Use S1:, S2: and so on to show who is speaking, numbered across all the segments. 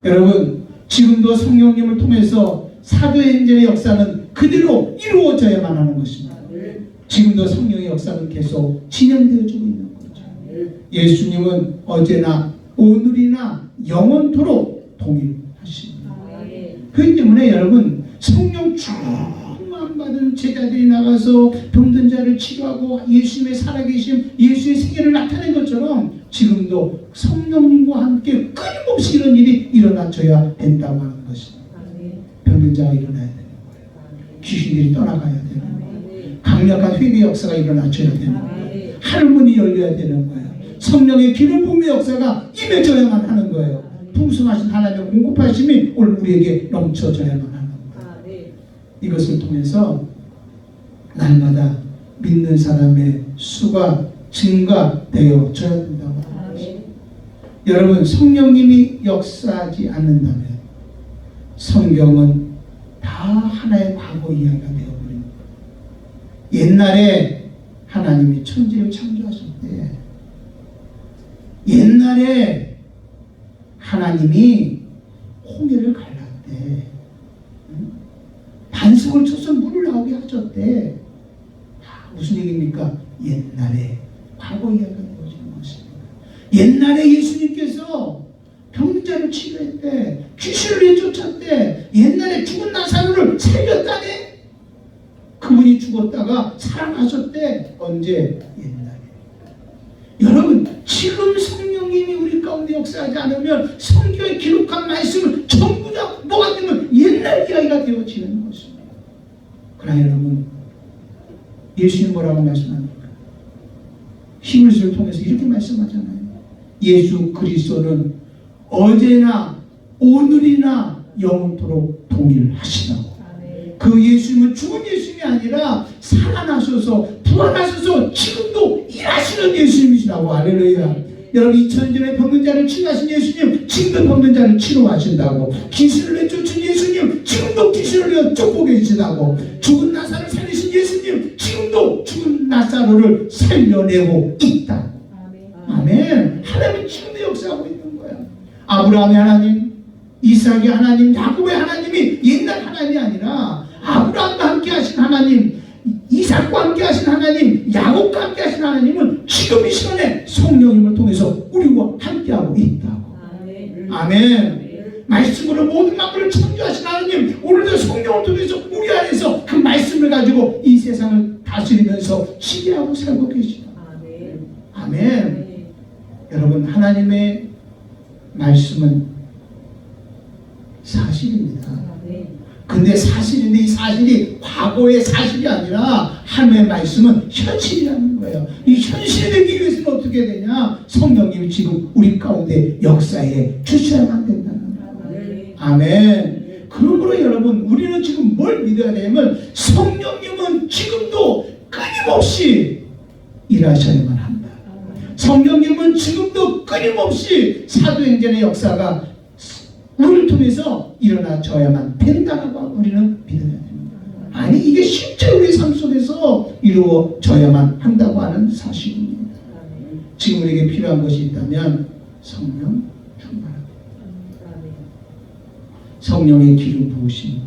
S1: 여러분, 지금도 성령님을 통해서 사도행전의 역사는 그대로 이루어져야만 하는 것입니다. 지금도 성령의 역사는 계속 진행되어지고 있는 거죠. 예수님은 어제나 오늘이나 영원토록 동일하십니다. 그렇기 때문에 여러분, 성령 충만 받은 제자들이 나가서 병든 자를 치료하고 예수님의 살아계심, 예수의 세계를 나타낸 것처럼 지금도 성령님과 함께 끊임없이 이런 일이 일어나줘야 된다고 하는 것입니다. 병든 자가 일어나야 되는 거예요. 귀신들이 떠나가야 되는 거예요. 강력한 회개 역사가 일어나줘야 되는 거예요. 하늘문이 열려야 되는 거예요. 성령의 기름 부음의 역사가 임해져야만 하는 거예요. 풍성하신 하나님의 공급하심이 오늘 우리에게 넘쳐져야만 하는 거예요. 이것을 통해서 날마다 믿는 사람의 수가 증가되어져야 된다고 하는 것입니다. 여러분, 성령님이 역사하지 않는다면 성경은 다 하나의 과거 이야기가 되어버립니다. 옛날에 하나님이 천지를 창조하실 때, 옛날에 하나님이 홍해를 갈랐대, 반석을 쳐서 물을 나오게 하셨대. 무슨 얘기입니까? 옛날에 과거 이야기가 되어지는 것입니다. 옛날에 예수님께서 병자를 치료했대, 귀신을 내쫓았대, 옛날에 죽은 나사로를 살렸다네. 그분이 죽었다가 살아나셨대. 언제? 옛날에. 여러분, 지금 성령님이 우리 가운데 역사하지 않으면 성경에 기록한 말씀을 전부 다 뭐가 되면 옛날 이야기가 되어지는 것입니다. 그러나 여러분, 예수님 뭐라고 말씀합니까? 히브리서를 통해서 이렇게 말씀하잖아요. 예수 그리스도는 어제나 오늘이나 영원토록 동일하시다고. 그 예수님은 죽은 예수님이 아니라 살아나셔서 부활하셔서 지금도 일하시는 예수님이시라고. 할렐루야. 여러분, 2000년 전에 병든 자를 치료하신 예수님, 지금도 병든 자를 치료하신다고. 귀신을 내쫓은 예수님, 지금도 귀신을 쫓고 계시다고. 죽은 나사로를 살리신 예수님, 지금도 죽은 나사로를 살려내고 있다고. 아멘. 하나님은 지금도 역사하고 있는 거야. 아브라함의 하나님, 이삭의 하나님, 야곱의 하나님이 옛날 하나님이 아니라 아브라함과 함께 하신 하나님, 이삭과 함께 하신 하나님, 야곱과 함께 하신 하나님은 지금 이 시간에 성령님을 통해서 우리와 함께하고 있다고. 아멘. 말씀으로 모든 만물을 창조하신 하나님, 오늘도 성령을 통해서 우리 안에서 그 말씀을 가지고 이 세상을 다스리면서 지배하고 살고 계시다. 아멘. 여러분, 하나님의 말씀은 사실입니다. 근데 사실인데 이 사실이 과거의 사실이 아니라 하나님의 말씀은 현실이라는 거예요. 이 현실이 되기 위해서는 어떻게 되냐? 성령님이 지금 우리 가운데 역사에 주셔야만 된다는 거예요. 아멘. 그러므로 여러분, 우리는 지금 뭘 믿어야 되냐면 성령님은 지금도 끊임없이 일하셔야만 한다. 성령님은 지금도 끊임없이 사도행전의 역사가 우리를 통해서 일어나져야만 된다고 우리는 믿어야 됩니다. 아니, 이게 실제 우리 삶 속에서 이루어져야만 한다고 하는 사실입니다. 지금 우리에게 필요한 것이 있다면 성령 충만합니다. 성령의 기름 부으심.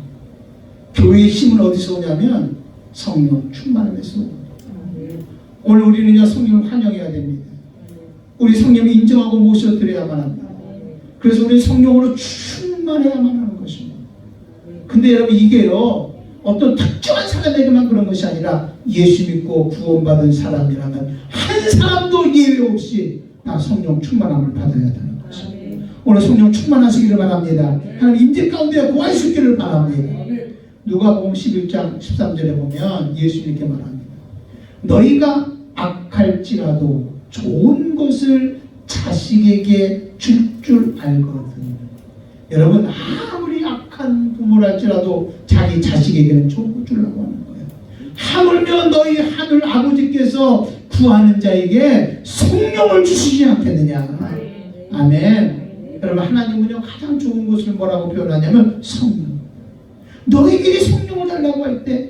S1: 교회의 힘은 어디서 오냐면 성령 충만함에서 옵니다. 오늘 우리는요, 성령을 환영해야 됩니다. 우리 성령을 인정하고 모셔드려야만 합니다. 그래서 우리 성령으로 충만해야만 하는 것입니다. 근데 여러분, 이게요, 어떤 특정한 사람에게만 그런 것이 아니라 예수 믿고 구원받은 사람이라면 한 사람도 예외 없이 다 성령 충만함을 받아야 되는 것입니다. 오늘 성령 충만하시기를 바랍니다. 하나님 임재 가운데 거할 수 있기를 바랍니다. 누가복음 11장 13절에 보면 예수 이렇게 말합니다. 너희가 악할지라도 좋은 것을 자식에게 줄 알거든. 여러분, 아무리 악한 부모랄지라도 자기 자식에게는 좋은 거 주려고 하는 거예요. 하물며 너희 하늘 아버지께서 구하는 자에게 성령을 주시지 않겠느냐. 아멘. 여러분, 하나님은요, 가장 좋은 것을 뭐라고 표현하냐면 성령. 너희들이 성령을 달라고 할 때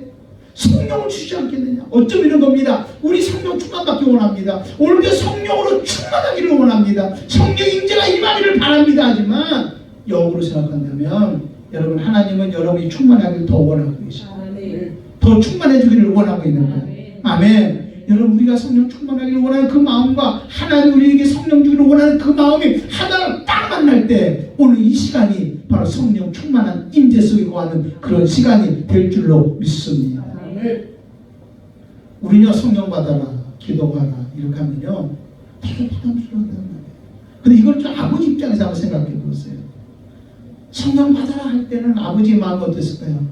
S1: 성령을 주지 않겠느냐. 어쩜 이런 겁니다. 우리 성령 충만받기 원합니다. 오늘도 성령으로 충만하기를 원합니다. 성령 임재가 임하기를 바랍니다. 하지만 역으로 생각한다면 여러분 하나님은 여러분이 충만하기를 더 원하고 계십니다. 더 충만해지기를 원하고 있는 거예요. 아멘. 여러분 우리가 성령 충만하기를 원하는 그 마음과 하나님 우리에게 성령 주기를 원하는 그 마음이 하나로 딱 만날 때 오늘 이 시간이 바로 성령 충만한 임재 속에 거하는 그런 시간이 될 줄로 믿습니다. 우리는 성령 받아라 기도하라 이렇게 하면요 되게 부담스러운단 말이에요. 근데 이걸 좀 아버지 입장에서 한번 생각해 보세요. 성령 받아라 할 때는 아버지의 마음이 어땠을까요?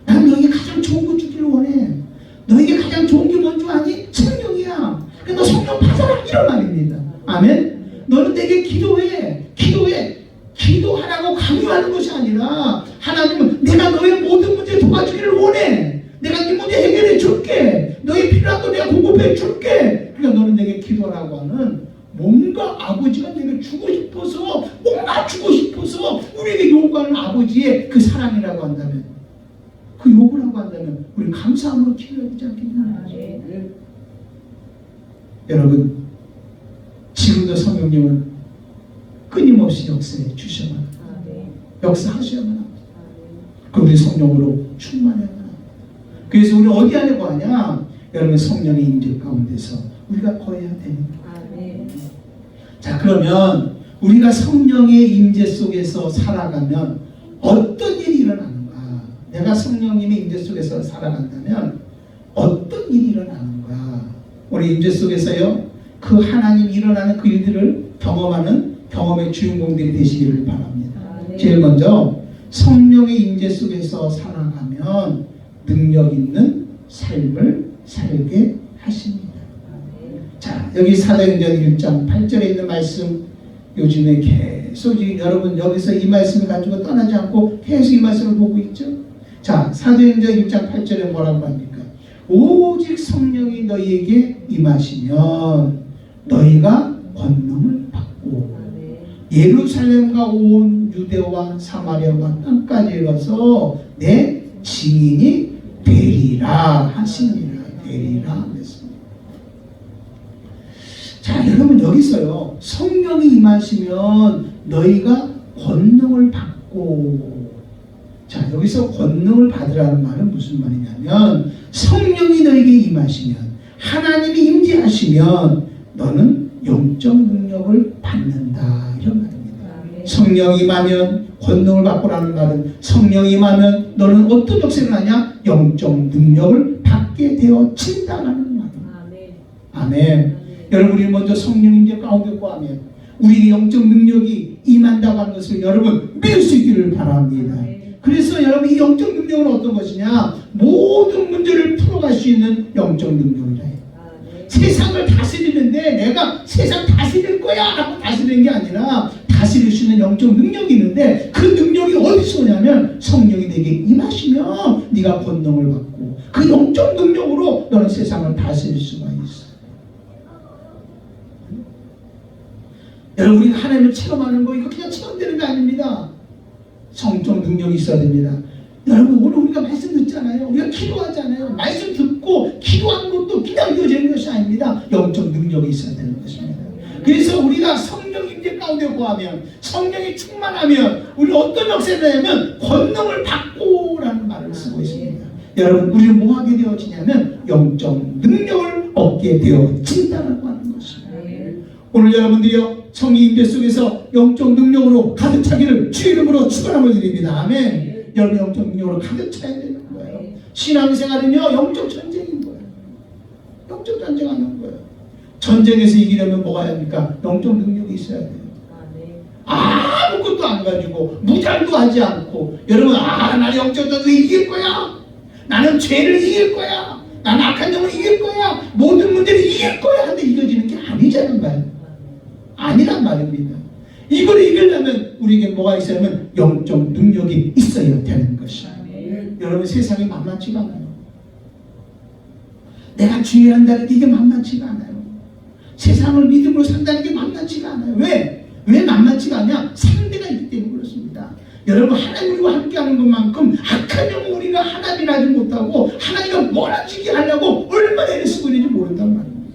S1: 난 너에게 가장 좋은 거 주기를 원해. 너에게 가장 좋은 게 뭔 줄 아니? 성령이야. 그러니까 너 성령 받아라 이런 말입니다. 아멘. 너는 내게 기도해. 기도하라고 강요하는 것이 아니라 하나님은 내가 너의 모든 문제 도와주기를 원해. 내가 네 문제 해결해 줄게. 너의 필요한 거 내가 공급해 줄게. 그러니까 너는 내게 기도하라고 하는 뭔가 아버지가 내게 주고 싶어서 뭔가 주고 싶어서 우리에게 요구하는 아버지의 그 사랑이라고 한다면 그 요구라고 한다면 우리 감사함으로 키워야 되지 않겠나. 여러분 지금도 성령님은 끊임없이 역사해 주셔야만 합니다. 역사하셔야만 합니다. 그 우리 성령으로 충만해야만 합니다. 그래서 우리 어디 안에 거하냐? 여러분 성령의 임재 가운데서 우리가 거해야 됩니다. 자 그러면 우리가 성령의 임재 속에서 살아가면 어떤 일이 일어나는가? 내가 성령님의 임재 속에서 살아간다면 어떤 일이 일어나는가? 우리 임재 속에서요 그 하나님 일어나는 그 일들을 경험하는 경험의 주인공들이 되시기를 바랍니다. 제일 먼저 성령의 임재 속에서 살아가면 능력 있는 삶을 살게 하십니다. 자 여기 사도행전 1장 8절에 있는 말씀 요즘에 계속 여러분 여기서 이 말씀을 가지고 떠나지 않고 계속 이 말씀을 보고 있죠. 자 사도행전 1장 8절에 뭐라고 합니까? 오직 성령이 너희에게 임하시면 너희가 권능을 받고 예루살렘과 온 유대와 사마리아와 땅까지 이르러서 내 증인이 되리라 하시니라. 되리라 그랬습니다. 자 여러분 여기서요 성령이 임하시면 너희가 권능을 받고 자 여기서 권능을 받으라는 말은 무슨 말이냐면 성령이 너희에게 임하시면 하나님이 임재하시면 너는 영적 능력을 받는다 이런 말입니다. 성령이 임하면 권능을 받고라는 말은 성령이 임하면 너는 어떤 역사를 하냐? 영적 능력을 받게 되어진다라는 말입니다. 아멘. 여러분 우리 먼저 성령 임재 가운데 거하면 우리의 영적 능력이 임한다고 하는 것을 여러분 믿을 수 있기를 바랍니다. 그래서 여러분 이 영적 능력은 어떤 것이냐? 모든 문제를 풀어갈 수 있는 영적 능력이라 해요. 세상을 다스리는데 내가 세상 다스릴 거야 하고 다스리는 게 아니라 다스릴 수 있는 영적 능력이 있는데 그 능력이 어디서 오냐면 성령이 내게 임하시면 네가 권능을 받고 그 영적 능력으로 너는 세상을 다스릴 수가 있어. 여러분 우리가 하나님을 체험하는 거 이거 그냥 체험되는 게 아닙니다. 성적 능력이 있어야 됩니다. 여러분 오늘 우리가 말씀 듣잖아요. 우리가 기도하잖아요. 말씀 듣고 기도하는 것도 그냥 이어지는 것이 아닙니다. 영적 능력이 있어야 되는 것입니다. 그래서 우리가 성령 임재 가운데 거하면 성령이 충만하면 우리 어떤 역사를 하냐면 권능을 받고라는 말을 쓰고 있습니다. 여러분 우리는 뭐 하게 되어지냐면 영적 능력을 얻게 되어진다고 하는 것입니다. 오늘 여러분들이요 성령 임재 속에서 영적 능력으로 가득 차기를 주 이름으로 축원함을 드립니다. 아멘. 여러분 영적 능력으로 가득 차야 되는 거예요. 신앙생활은요 영적 전쟁인 거예요. 영적 전쟁하는 거예요. 전쟁에서 이기려면 뭐가 해야 합니까? 영적 능력이 있어야 돼요. 아무것도 안 가지고 무장도 하지 않고 여러분 나는 영적 전쟁 이길 거야. 나는 죄를 이길 거야. 나는 악한 영을 이길 거야. 모든 문제를 이길 거야. 하는데 이겨지는 게 아니잖아요. 말이에요. 아니란 말입니다. 이걸 이기려면 우리에게 뭐가 있어야면 영적 능력이 있어야 되는 것이에요. 여러분 세상이 만만치가 않아요. 내가 주의한다는 게 이게 만만치가 않아요. 세상을 믿음으로 산다는 게 만만치가 않아요. 왜? 왜 만만치가 않냐? 상대가 있기 때문에 그렇습니다. 여러분 하나님과 함께하는 것만큼 악한 영을 우리가 하나님이라지 못하고 하나님과 멀어지게 하려고 얼마나 애를 쓰고 있는지 모른단 말입니다.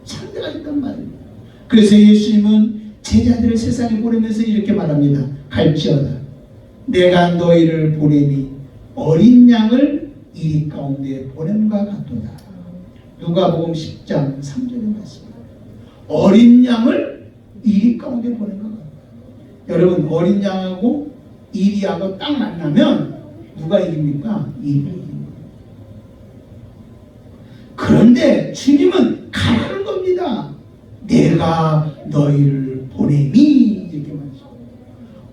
S1: 상대가 있단 말입니다. 그래서 예수님은 제자들을 세상에 보내면서 이렇게 말합니다. 갈지어다 내가 너희를 보내니 어린 양을 이리 가운데 보냄과 같도다. 누가복음 10장 3절에 말씀입니다. 어린 양을 이리 가운데 보냄과 같도다. 여러분 어린 양하고 이리하고 딱 만나면 누가 이깁니까? 이리 이깁니다. 그런데 주님은 가라는 겁니다. 내가 너희를 보내니 이렇게 말했어요.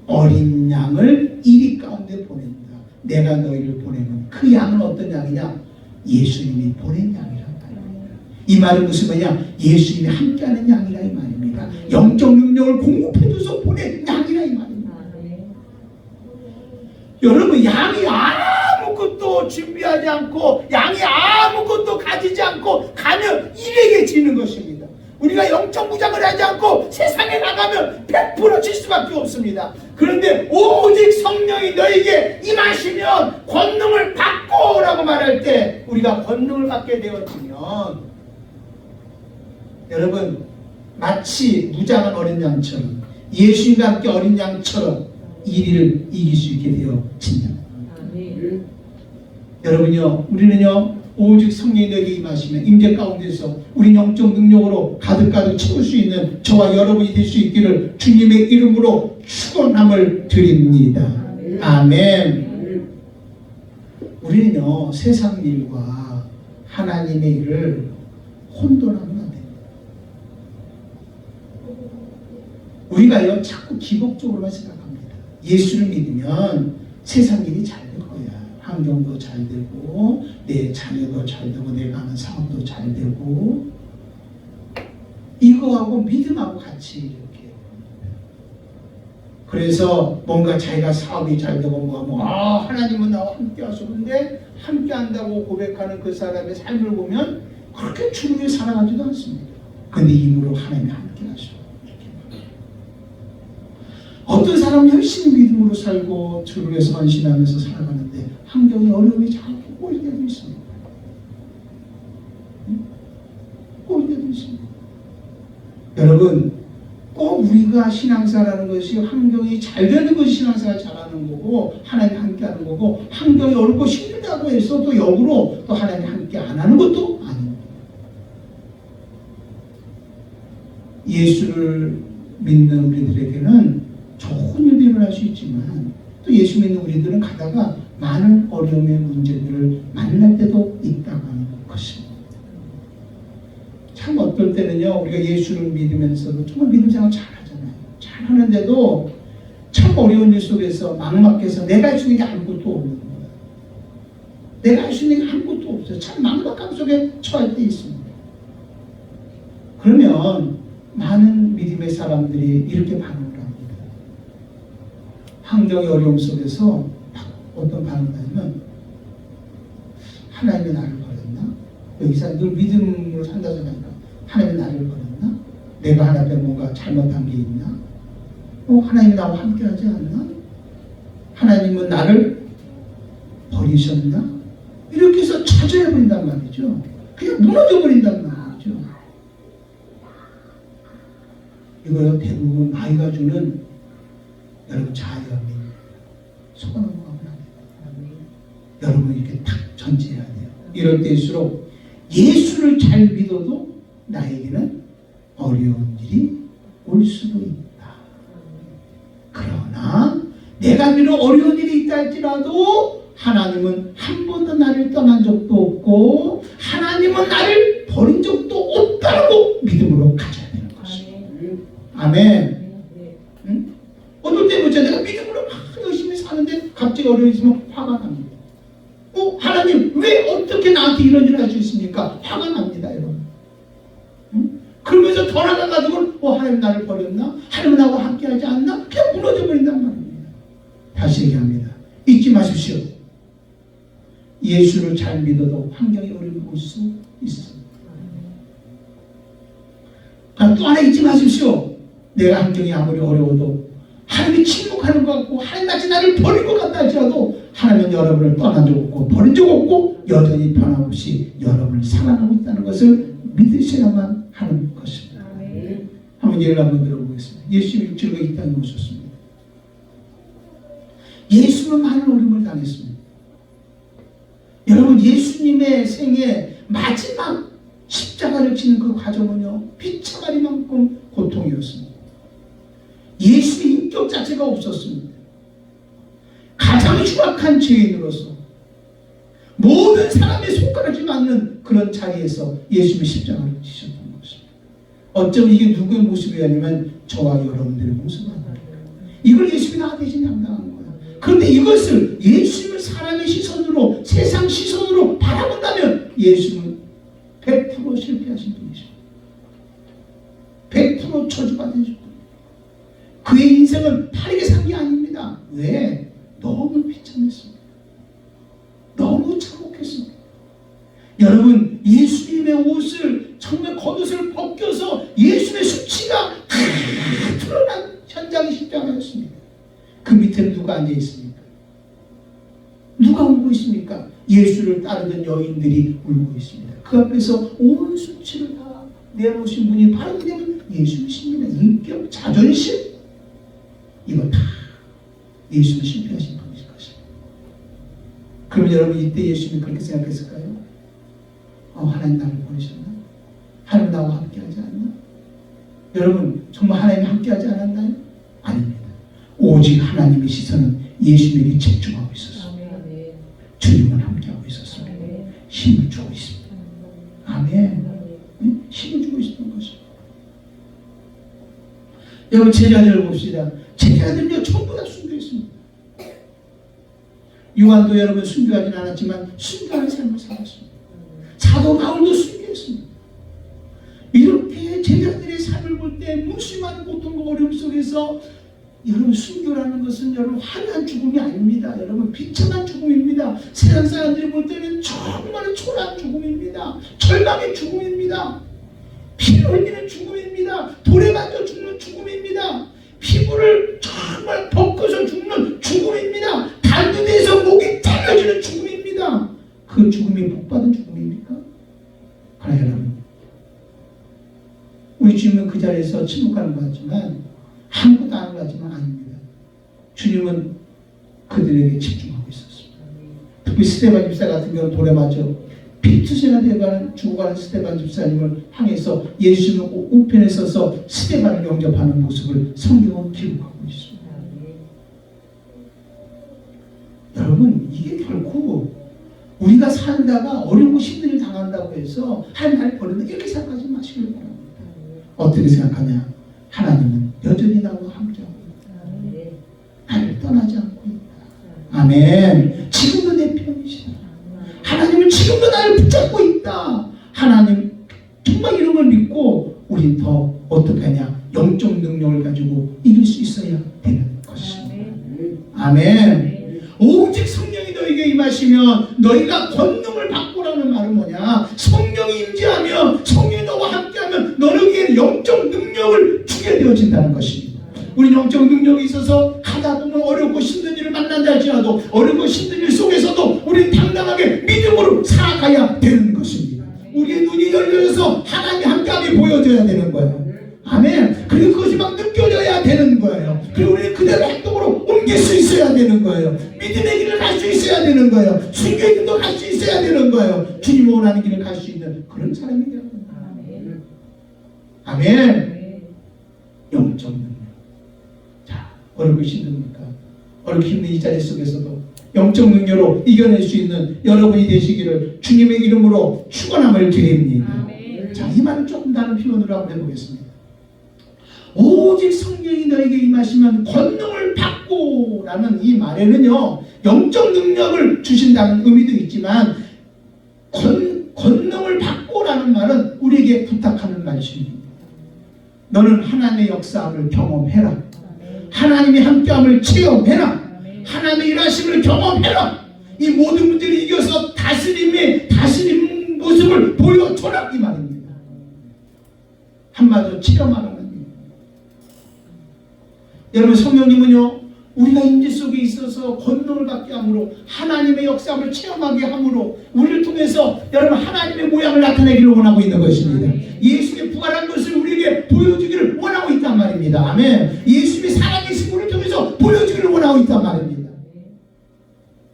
S1: 어린 양을 이리 가운데 보낸다. 내가 너희를 보내면 그 양은 어떤 양이냐? 예수님이 보낸 양이란 말입니다. 이 말은 무슨 말이냐? 예수님이 함께하는 양이라 이 말입니다. 영적 능력을 공급해줘서 보낸 양이라 이 말입니다. 여러분 양이 아무것도 준비하지 않고 양이 아무것도 가지지 않고 가면 일에게 지는 것입니다. 우리가 영적 무장을 하지 않고 세상에 나가면 100% 질 수밖에 없습니다. 그런데 오직 성령이 너에게 임하시면 권능을 받고 라고 말할 때 우리가 권능을 받게 되어지면 여러분 마치 무장한 어린 양처럼 예수님과 함께 어린 양처럼 이리를 이길 수 있게 되어진다. 여러분요 우리는요 오직 성령이 너에게 임하시면 임재 가운데서 우리 영적 능력으로 가득가득 채울 수 있는 저와 여러분이 될 수 있기를 주님의 이름으로 축원함을 드립니다. 아멘. 우리는요 세상 일과 하나님의 일을 혼돈하면 안 됩니다. 우리가요 자꾸 기복적으로만 생각합니다. 예수를 믿으면 세상 일이 잘 될 거야. 환경도 잘 되고 내 자녀도 잘 되고 내가 하는 사업도 잘 되고 이거하고 믿음하고 같이 이렇게 그래서 뭔가 자기가 사업이 잘 되고 하나님은 나와 함께 하셨는데 함께 한다고 고백하는 그 사람의 삶을 보면 그렇게 주님을 사랑하지도 않습니다. 근데 입으로 하나님이 함께 하셔. 어떤 사람은 열심히 믿음으로 살고 주를 위해서 헌신하면서 살아가는데 환경이 어려움이 자꾸 꼬일 때도 있습니다. 꼬일 때도 있습니다. 여러분 꼭 우리가 신앙사라는 것이 환경이 잘 되는 것이 신앙사가 잘하는 거고 하나님 함께 하는 거고 환경이 어렵고 힘들다고 해서 또 역으로 또 하나님 함께 안 하는 것도 아닙니다. 예수를 믿는 우리들에게는 좋은 일도 일어날 수 있지만 또 예수 믿는 우리들은 가다가 많은 어려움의 문제들을 만날 때도 있다고 하는 것입니다. 참 어떨 때는요 우리가 예수를 믿으면서도 정말 믿음 생활 잘하잖아요. 잘하는데도 참 어려운 일 속에서 막막해서 내가 할 수 있는 게 아무것도 없는 거예요. 내가 할 수 있는 게 아무것도 없어요. 참 막막함 속에 처할 때 있습니다. 그러면 많은 믿음의 사람들이 이렇게 반응을 합니다. 환경의 어려움 속에서 어떤 반응을 하냐면 하나님이 나를 버렸나? 여기서 늘 믿음으로 산다잖아요. 하나님이 나를 버렸나? 내가 하나님께 뭔가 잘못한 게 있나? 하나님이 나와 함께 하지 않나? 하나님은 나를 버리셨나? 이렇게 해서 좌절해버린단 말이죠. 그냥 무너져버린단 말이죠. 이거요 대부분 아이가 주는 여러분 자유함이 속아넘어가면 안 돼요. 여러분 이렇게 탁 전제해야 돼요. 이럴 때일수록 예수를 잘 믿어도 나에게는 어려운 일이 올 수도 있다. 그러나 내가 믿는 어려운 일이 있다 할지라도 하나님은 한 번도 나를 떠난 적도 없고 하나님은 나를 버린 적도 없다고 믿음으로 가져야 되는 것입니다. 아멘. 응? 어떨 때 보자 내가 믿음으로 막 열심히 사는데 갑자기 어려움이 있으면 화가 납니다. 하나님 왜 어떻게 나한테 이런 일을 할 수 있습니까? 화가 납니다 여러분. 응? 그러면서 더 나가가지고 하나님 나를 버렸나? 하나님 나와 함께 하지 않나? 그냥 무너져 버린단 말입니다. 다시 얘기합니다. 잊지 마십시오. 예수를 잘 믿어도 환경이 어려움이 올 수 있습니다. 또 하나 잊지 마십시오. 내가 환경이 아무리 어려워도 하나님이 침묵하는 것 같고 하나님 마치 나를 버린 것 같다 할지라도 하나님은 여러분을 떠난 적 없고 버린 적 없고 여전히 변함없이 여러분을 사랑하고 있다는 것을 믿으셔야만 하는 것입니다. 한번 예를 한번 들어보겠습니다. 예수님 육체가 이 땅에 오셨습니다. 예수는 많은 어려움을 당했습니다. 여러분, 예수님의 생애 마지막 십자가를 지는 그 과정은요, 피차가리만큼 고통이었습니다. 예수의 인격 자체가 없었습니다. 가장 흉악한 죄인으로서 모든 사람의 손가락이 맞는 그런 자리에서 예수님의 십자가를 지셨던 것입니다. 어쩌면 이게 누구의 모습이냐면 저와 여러분들의 모습 아닙니까? 이걸 예수님이 나 대신 담당한 거예요. 그런데 이것을 예수님을 사람의 시선으로, 세상 시선으로 바라본다면 예수님은 100% 실패하신 분이십니다. 100% 저주받으신 분. 그의 인생은 바르게 산 게 아닙니다. 왜? 너무 비참했습니다. 너무 참혹했습니다. 여러분, 예수님의 옷을, 정말 겉옷을 벗겨서 예수님의 수치가 드러난 현장이 십자가였습니다. 그 밑에는 누가 앉아 있습니까? 누가 울고 있습니까? 예수를 따르던 여인들이 울고 있습니다. 그 앞에서 온 수치를 다 내놓으신 분이 바로 그냥 예수님이십니다. 인격, 자존심, 이거 다 예수는 실패하신 분이실 것입니다. 그럼 여러분, 이때 예수님이 그렇게 생각했을까요? 하나님 나를 보내셨나? 하나님 나와 함께하지 않나? 여러분, 정말 하나님이 함께하지 않았나요? 아닙니다. 오직 하나님의 시선은 예수님에게 집중하고 있었습니다. 주님은 함께하고 있었습니다. 힘을 주고 있습니다. 아멘. 힘을 주고 있었던 것입니다. 여러분, 제자들을 봅시다. 제자들은요, 전부 다 순교했습니다. 요한도 여러분 순교하진 않았지만 순교하는 삶을 살았습니다. 사도 바울도 순교했습니다. 이렇게 제자들의 삶을 볼 때 무심한 고통과 어려움 속에서 여러분, 순교라는 것은 여러분 화려한 죽음이 아닙니다. 여러분, 비참한 죽음입니다. 세상 사람들이 볼 때는 정말 초라한 죽음입니다. 절망의 죽음입니다. 피를 흘리는 죽음입니다. 돌에 맞아 죽는 죽음입니다. 피부를 정말 벗겨서 죽는 죽음입니다. 단두대에서 목이 잘려지는 죽음입니다. 그 죽음이 복받은 죽음입니까? 그러나 여러분, 우리 주님은 그 자리에서 침묵하는 것 같지만, 아무것도 안 하지만 아닙니다. 주님은 그들에게 집중하고 있었습니다. 특히 스데반 집사 같은 경우는 돌에 맞아 피투세가 되어가는 죽어가는 스데반 집사님을 향해서 예수님은 우편에 서서 스데반을 영접하는 모습을 성경은 기록하고 있습니다. 여러분, 이게 결코 우리가 살다가 어려운 힘든 일 당한다고 해서 한 날 버린다 이렇게 생각하지 마시길 바랍니다. 어떻게 생각하냐? 하나님은 여전히 나와 함께하고 있다. 나를 떠나지 않고 있다. 아멘. 지금도 내 편이시다. 하나님은 지금도 나를 붙잡고 있다. 하나님 정말 이런 걸 믿고 우린 더 어떻게 하냐? 영적 능력을 가지고 이길 수 있어야 되는 것입니다. 아멘. 오직 성령이 너에게 임하시면 너희가 권능을 받고라는 말은 뭐냐? 성령이 임재하면, 성령이 너와 함께하면 너에게 영적 능력을 주게 되어진다는 것입니다. 우리 영적 능력이 있어서 하다 보면 어렵고 힘든 일을 만난다 할지라도 어렵고 힘든 일 속에서도 우리는 당당하게 믿음으로 살아가야 되는 것입니다. 우리의 눈이 열려서 하나님의 함께함이 보여져야 되는 거예요. 아멘. 그리고 그것이 막 느껴져야 되는 거예요. 그리고 우리는 그대로 행동으로 옮길 수 있어야 되는 거예요. 믿음의 길을 갈 수 있어야 되는 거예요. 순교의 길도 갈 수 있어야 되는 거예요. 주님 원하는 길을 갈 수 있는 그런 사람이 되는 거예요. 아멘. 영적 능력. 자, 어렵고 힘듭니까? 어렵고 힘든 이 자리 속에서도 영적 능력으로 이겨낼 수 있는 여러분이 되시기를 주님의 이름으로 축원함을 드립니다. 자, 이 말을 조금 다른 표현으로 한번 해보겠습니다. 오직 성령이 너에게 임하시면 권능을 받고 라는 이 말에는요, 영적 능력을 주신다는 의미도 있지만 권능을 받고 라는 말은 우리에게 부탁하는 말씀입니다. 너는 하나님의 역사를 경험해라. 하나님의 함께함을 체험해라. 하나님의 일하심을 경험해라. 이 모든 문제를 이겨서 다스림 모습을 보여줘라, 이 말입니다. 한마디로 체험하라는 얘기입니다. 여러분, 성령님은요, 우리가 임재 속에 있어서 권능을 받게 함으로 하나님의 역사를 체험하게 함으로 우리를 통해서 여러분 하나님의 모양을 나타내기를 원하고 있는 것입니다. 예수의 부활한 것을 우리에게 보여주기를 원합니다. 아멘. 예수님이 살아계신 분을 통해서 보여주기를 원하고 있단 말입니다.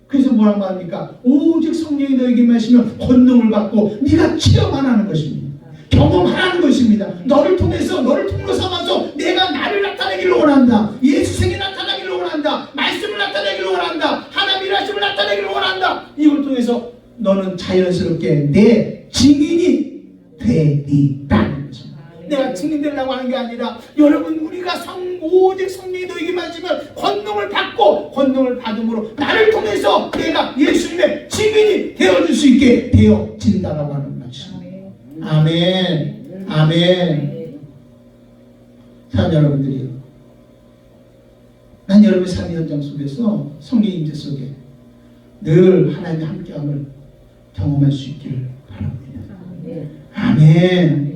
S1: 그래서 뭐라고 말합니까? 오직 성령이 너에게 임하시면 권능을 받고 네가 체험하라는 것입니다. 경험하라는 것입니다. 너를 통해서, 너를 통로 삼아서 내가 나를 나타내기를 원한다. 예수생이 나타나기를 원한다. 말씀을 나타내기를 원한다. 하나님의 일하심을 나타내기를 원한다. 이걸 통해서 너는 자연스럽게 내 증인이 되리라는 것입니다. 내가 증인되려고 하는 게 아니라 여러분 우리가 오직 성령이 너에게 임하시면 권능을 받고 권능을 받음으로 나를 통해서 내가 예수님의 증인이 되어줄 수 있게 되어진다라고 하는 것입니다. 아멘. 아멘. 사랑 여러분들이요. 난 여러분의 삶의 현장 속에서 성령의 임재 속에 늘 하나님의 함께함을 경험할 수 있기를 바랍니다. 아멘.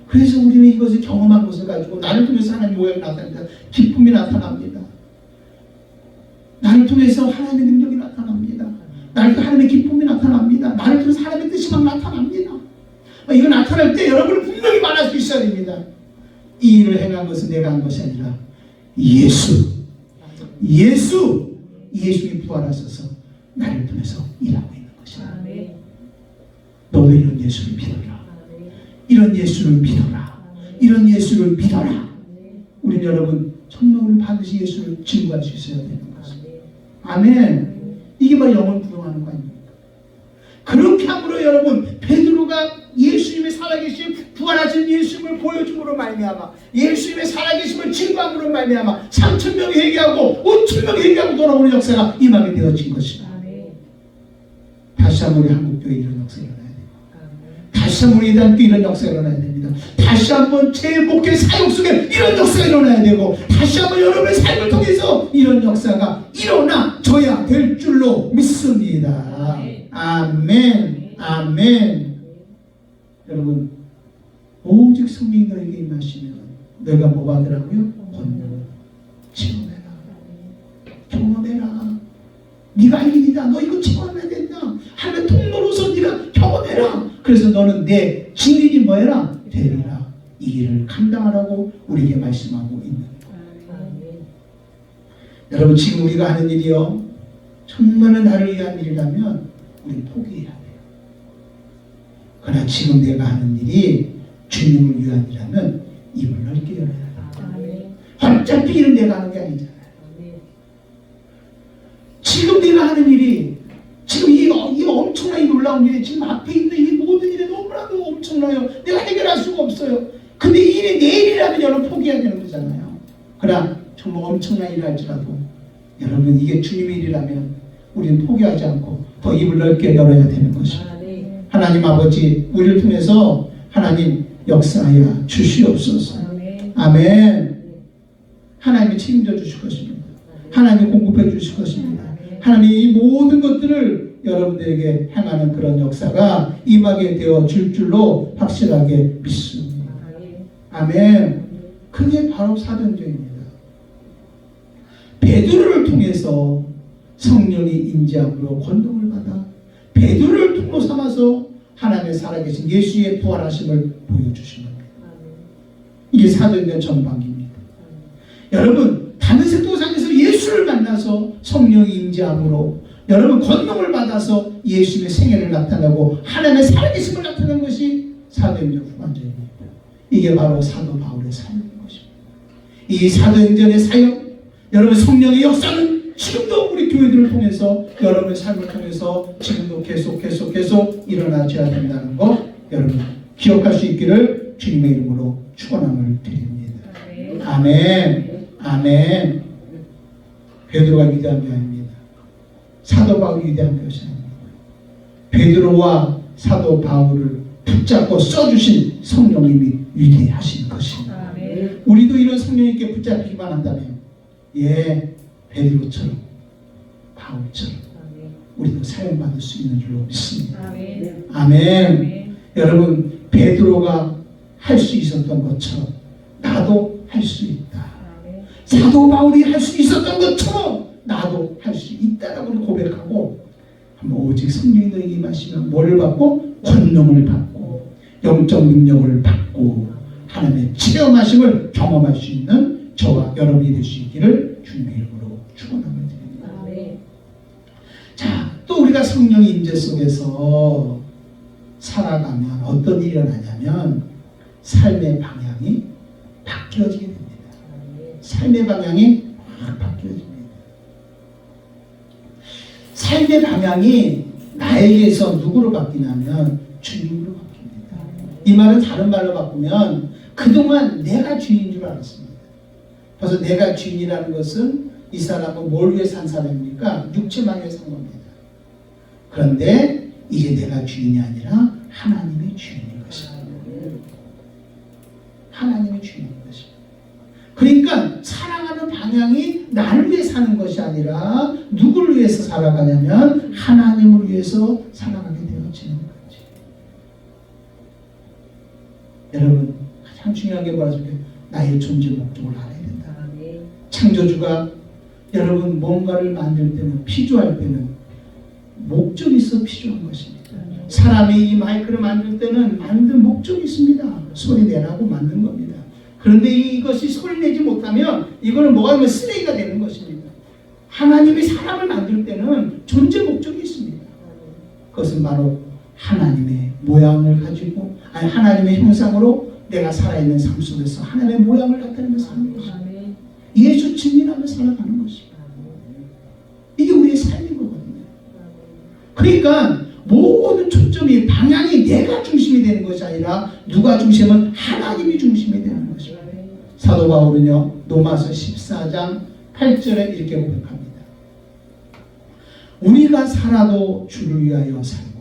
S1: 그래서 우리는 이것을 경험한 것을 가지고 나를 통해서 하나님의 모양이 나타납니다. 기쁨이 나타납니다. 나를 통해서 하나님의 능력이 나타납니다. 나를 통해서 하나님의 기쁨이 나타납니다. 나를 통해서 하나님의 뜻이 막 나타납니다. 이거 나타날 때 여러분은 분명히 말할 수 있어야 됩니다. 이 일을 행한 것은 내가 한 것이 아니라 예수님이 부활하셔서 나를 통해서 일하고 있는 것이다. 너도 이런 예수를 믿어라. 이런 예수를 믿어라. 이런 예수를 믿어라. 우리 여러분 정말 우리 반드시 예수를 증거할 수 있어야 되는 것입니다. 아멘. 이게 바로 영혼 부정하는 거 아닙니까? 그렇게 함으로 여러분 베드로가 예수님의 살아계심 부활하신 예수님을 보여줌으로 말미암아 예수님의 살아계심을 증거함으로 말미암아 3,000명이 회개하고 5,000명이 회개하고 돌아오는 역사가 임하게 되어진 것입니다. 다시 한번 우리 한국교회 이런 역사가 일어나야 됩니다. 다시 한번 우리 대한교회 이런 역사가 일어나야 됩니다. 다시 한번 제 목회 사역 속에 이런 역사가 일어나야 되고 다시 한번 여러분의 삶을 통해서 이런 역사가 일어나줘야 될 줄로 믿습니다. 아멘. 아멘. 여러분 오직 성령이 너에게 임하시면 너희가 뭐 받으라고요? 권능을 경험해라. 네가 할 일이다. 너 이거 체험해야 된다. 하나님의 통로로서 네가 경험해라. 그래서 너는 내 증인이 뭐해라? 되리라. 이 일을 감당하라고 우리에게 말씀하고 있는 거예요. 여러분 지금 우리가 하는 일이요 정말은 나를 위한 일이라면 우리는 포기해야 돼요. 그러나 지금 내가 하는 일이 주님을 위한 일이라면 입을 넓게 열어야 돼요. 어차피 일은 내가 하는 게 아니잖아요. 지금 내가 하는 일이 지금 이 엄청나게 놀라운 일이 지금 앞에 있는 이 모든 일이 너무나도 엄청나요. 내가 해결할 수가 없어요. 근데 이 일이 내 일이라면 여러분 포기해야 되는 거잖아요. 그러나 정말 엄청난 일을 할지라도 여러분 이게 주님의 일이라면 우리는 포기하지 않고 더 입을 넓게 열어야 되는 것입니다. 하나님 아버지 우리를 통해서 하나님 역사하여 주시옵소서. 아멘. 하나님이 책임져 주실 것입니다. 하나님이 공급해 주실 것입니다. 하나님이 이 모든 것들을 여러분들에게 행하는 그런 역사가 임하게 되어 줄 줄로 확실하게 믿습니다. 아멘. 그게 바로 사도행전입니다. 베드로를 통해서 성령이 임재함으로 권능을 받아 베드로를 통로 삼아서 하나님의 살아계신 예수의 부활하심을 보여주신 겁니다. 이게 사도행전 전반기입니다. 여러분 다메섹 도상에서 예수를 만나서 성령이 임재함으로 여러분 권능을 받아서 예수님의 생애를 나타내고 하나님의 살아계심을 나타낸 것이 사도행전 후반전입니다. 이게 바로 사도 바울의 사역인 것입니다. 이 사도행전의 사역 여러분 성령의 역사는 지금도 우리 교회들을 통해서 여러분의 삶을 통해서 지금도 계속 일어나줘야 된다는 거 여러분 기억할 수 있기를 주님의 이름으로 축원함을 드립니다. 아멘. 아멘. 베드로가 위대한 게 아닙니다. 사도 바울이 위대한 것이 아닙니다. 베드로와 사도 바울을 붙잡고 써주신 성령님이 위대하신 것입니다. 우리도 이런 성령님께 붙잡히기만 한다면 베드로처럼 바울처럼 우리도 사용받을 수 있는 줄로 믿습니다. 아멘. 여러분 베드로가 할 수 있었던 것처럼 나도 할 수 있다. 사도 바울이 할 수 있었던 것처럼 나도 할 수 있다라고 고백하고 한번 오직 성령이 너에게 임하시면 뭐를 받고? 권능을 받고 영적 능력을 받고 하나님의 체험하심을 경험할 수 있는 저와 여러분이 될 수 있기를 주님의 이름으로 축원함을 드립니다. 자, 또 우리가 성령의 임재 속에서 살아가면 어떤 일이 일어나냐면 삶의 방향이 바뀌어지게 됩니다. 삶의 방향이 확 바뀌어집니다. 삶의 방향이 나에게서 누구로 바뀌냐면 주님으로 바뀝니다. 이 말은 다른 말로 바꾸면 그동안 내가 주인인 줄 알았습니다. 그래서 내가 주인이라는 것은 이 사람은 뭘 위해 산 사람입니까? 육체만 위해 산 겁니다. 그런데 이제 내가 주인이 아니라 하나님이 주인인 것입니다. 하나님이 주인인 것입니다. 그러니까 살아가는 방향이 나를 위해 사는 것이 아니라 누구를 위해서 살아가냐면 하나님을 위해서 살아가게 되어지는 거지. 여러분, 가장 중요한 게 뭐라서 나의 존재 목적을 알아야 된다. 창조주가 여러분 뭔가를 만들 때는, 피조할 때는 목적이 있어 피조한 것입니다. 사람이 이 마이크를 만들 때는 만든 목적이 있습니다. 소리 내라고 만든 겁니다. 그런데 이것이 소리 내지 못하면 이거는 뭐가 되면 쓰레기가 되는 것입니다. 하나님이 사람을 만들 때는 존재 목적이 있습니다. 그것은 바로 하나님의 모양을 가지고, 아니 하나님의 형상으로 내가 살아있는 삶 속에서 하나님의 모양을 나타내면서 사는 것입니다. 예수 증인하며 살아가는 것입니다. 이게 우리의 삶인 거거든요. 그러니까 모든 초점이, 방향이 내가 중심이 되는 것이 아니라 누가 중심은 하나님이 중심이 되는 것입니다. 사도 바울은요, 로마서 14장 8절에 이렇게 고백합니다. 우리가 살아도 주를 위하여 살고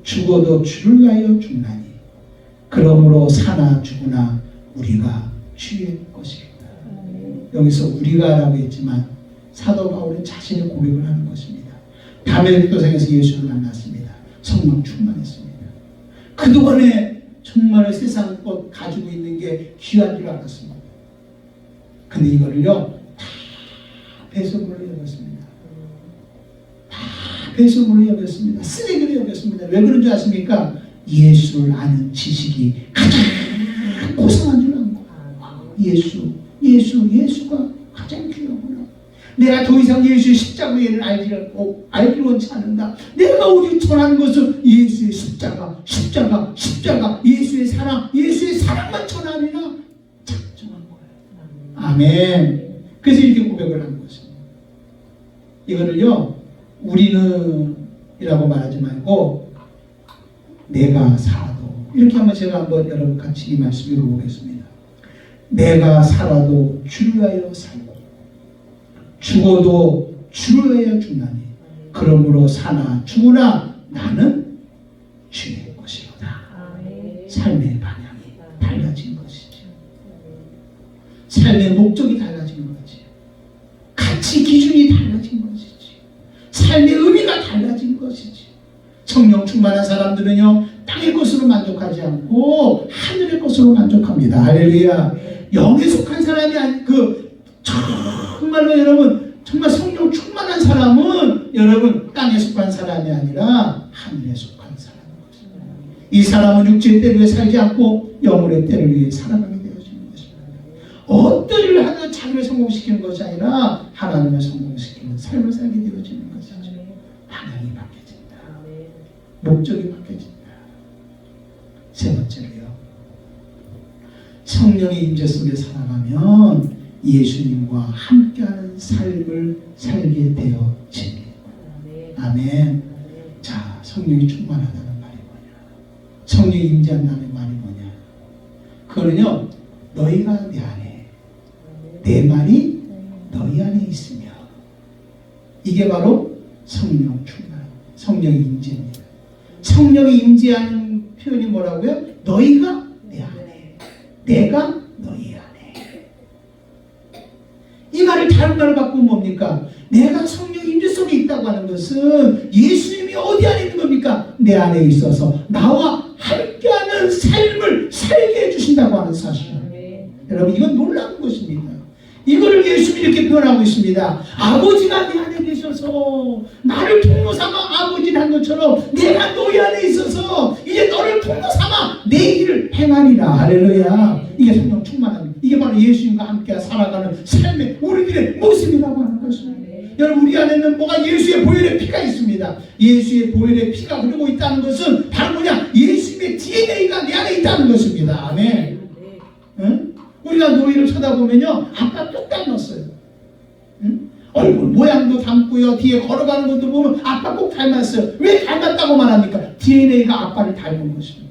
S1: 죽어도 주를 위하여 죽나니 그러므로 사나 죽으나 우리가 주의 것이다. 여기서 우리가라고 했지만 사도 바울은 자신의 고백을 하는 것입니다. 다메섹도상에서 예수를 만났습니다. 성령 충만했습니다. 그동안에 정말 세상 것 가지고 있는 게 귀한 줄 알았습니다. 근데 이거를요, 다 배설물로 여겼습니다. 다 배설물로 여겼습니다. 쓰레기로 여겼습니다. 왜 그런 줄 아십니까? 예수를 아는 지식이 가장 고상한 줄 아는 거예요. 예수가 가장 귀하구나. 내가 더 이상 예수의 십자가를 알지 원치 않는다. 내가 오직 전하는 것은 예수의 십자가, 예수의 사랑만 전하리라 작정한 거예요. 아멘. 그래서 이렇게 고백을 하는 것입니다. 이거를요, 우리는 이라고 말하지 말고 내가 살아도, 이렇게 한번 제가 한번 여러분 같이 이 말씀 읽어보겠습니다. 내가 살아도 주를 위하여 살고 죽어도 주를 위하여 죽나니 그러므로 사나 죽으나 나는 주의 것이로다. 삶의 방향이 달라진 것이죠. 삶의 목적이 달라진 거지. 가치 기준이 달라진 것이지. 삶의 의미가 달라진 것이지. 성령 충만한 사람들은요, 땅의 것으로 만족하지 않고 하늘의 것으로 만족합니다. 할렐루야. 영에 속한 사람이 정말로 여러분, 정말 성령 충만한 사람은 여러분 땅에 속한 사람이 아니라 하늘에 속한 사람입니다. 이 사람은 육체의 때를 위해 살지 않고 영혼의 때를 위해 살아가게 되어지는 것입니다. 어떤 일을 하든 자기를 성공시키는 것이 아니라 하나님을 성공시키는 삶을 살게 되어지는 것이죠. 방향이 바뀌어진다. 목적이 바뀌어진다. 세 번째로요, 성령의 임재 속에 살아가면 예수님과 함께하는 삶을 살게 되어집니다. 아멘. 자, 성령이 충만하다는 말이 뭐냐? 성령이 임재한다는 말이 뭐냐? 그거는요, 너희가 내 안에, 내 말이 너희 안에 있으며, 이게 바로 성령 충만, 성령의 임재입니다. 성령이 임재하는 표현이 뭐라고요? 너희가 내 안에, 내가 너희 안에. 이 말을 다른 말로 바꾸면 뭡니까? 내가 성령 임재 속에 있다고 하는 것은 예수님이 어디 안에 있는 겁니까? 내 안에 있어서 나와 함께하는 삶을 살게 해주신다고 하는 사실. 여러분, 이건 놀라운 것입니다. 이거를 예수님이 이렇게 표현하고 있습니다. 아버지가 내 안에 계셔서 나를 통로 삼아 아버지를 한 것처럼 내가 너희 안에 있어서 이제 너를 통로 삼아 내 일을 행하리라. 할렐루야. 이게 성령 충만합니다. 이게 바로 예수님과 함께 살아가는 삶의 우리들의 모습이라고 하는 것입니다. 여러분, 우리 안에는 뭐가 예수의 보혈의 피가 있습니다. 예수의 보혈의 피가 흐르고 있다는 것은 바로 뭐냐? 예수님의 DNA가 내 안에 있다는 것입니다. 아멘. 응? 우리가 노인을 쳐다보면요, 아빠 꼭 닮았어요. 응? 얼굴 모양도 닮고요, 뒤에 걸어가는 것도 보면 아빠 꼭 닮았어요. 왜 닮았다고 말합니까? DNA가 아빠를 닮은 것입니다.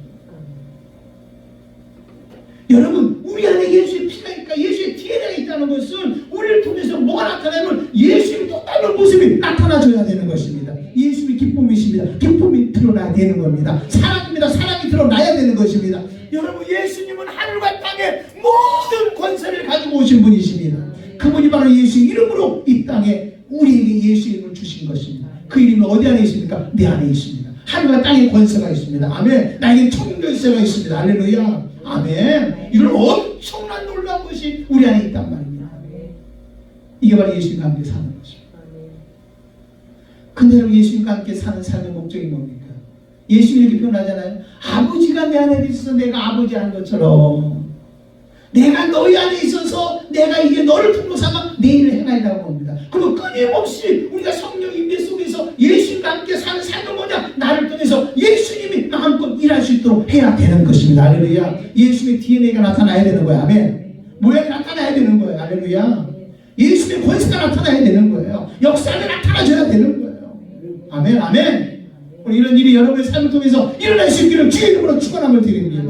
S1: 여러분, 우리 안에 예수의 피가 있고 예수의 DNA가 있다는 것은 우리를 통해서 뭐가 나타나면 예수님이 또 다른 모습이 나타나줘야 되는 것입니다. 예수님이 기쁨이십니다. 기쁨이 드러나야 되는 겁니다. 사랑입니다. 사랑이 드러나야 되는 것입니다. 여러분, 예수님은 하늘과 땅의 모든 권세를 가지고 오신 분이십니다. 그분이 바로 예수 이름으로 이 땅에 우리에게 예수 이름을 주신 것입니다. 그 이름이 어디 안에 있습니까? 내 안에 있습니다. 하늘과 땅의 권세가 있습니다. 아멘. 나에게 총결세가 있습니다. 할렐루야. 아멘. 이런 엄청난 놀라운 것이 우리 안에 있단 말입니다. 이게 바로 예수님과 함께 사는 것입니다. 근데 예수님과 함께 사는 삶의 목적이 뭡니까? 예수님이 이렇게 표현하잖아요. 아버지가 내 안에 있어서 내가 아버지 한 것처럼 내가 너희 안에 있어서 내가 이제 너를 품고 삼아 내 일을 행하리라고 합니다. 그리고 끊임없이 우리가 성령 임재 속에서 예수님과 함께 사는 삶은 뭐냐? 나를 통해서 예수님이 마음껏 일할 수 있도록 해야 되는 것입니다. 할렐루야. 예수님의 DNA가 나타나야 되는 거야. 아멘. 모양이 나타나야 되는 거예요. 할렐루야. 예수님의 권세가 나타나야 되는 거예요. 역사가 나타나줘야 되는 거예요. 아멘. 아멘. 이런 일이 여러분의 삶을 통해서 일어날 수 있기를 주의 이름으로 축원함을 드립니다.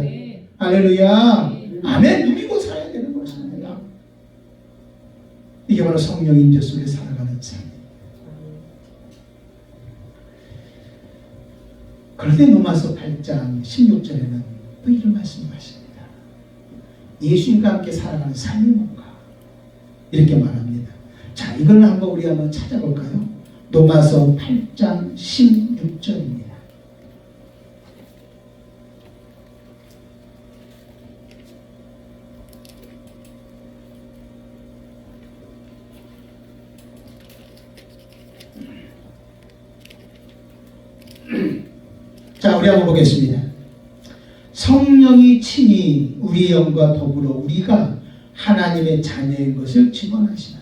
S1: 할렐루야. 아멘. 누리고 살아야 되는 것입니다. 이게 바로 성령 임재 속에 살아가는 삶. 그런데 로마서 8장 16절에는 또 이런 말씀을 하십니다. 예수님과 함께 살아가는 삶이 뭔가? 이렇게 말합니다. 자, 이걸 우리 한번 찾아볼까요? 로마서 8장 16절입니다. 자, 우리 한번 보겠습니다. 성령이 친히 우리의 영과 더불어 우리가 하나님의 자녀인 것을 증언하시나.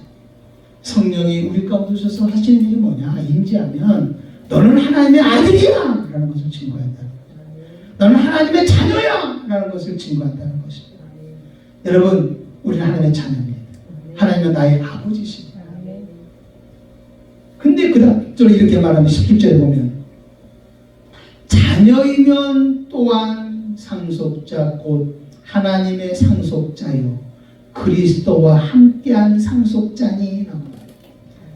S1: 성령이 우리 가운데 오셔서 하시는 일이 뭐냐? 임재하면 너는 하나님의 아들이야! 라는 것을 증거한다. 너는 하나님의 자녀야! 라는 것을 증거한다는 것입니다. 여러분, 우리는 하나님의 자녀입니다. 하나님은 나의 아버지십니다. 근데 그 다음 이렇게 말하면 17절에 보면 자녀이면 또한 상속자 곧 하나님의 상속자요 그리스도와 함께한 상속자니.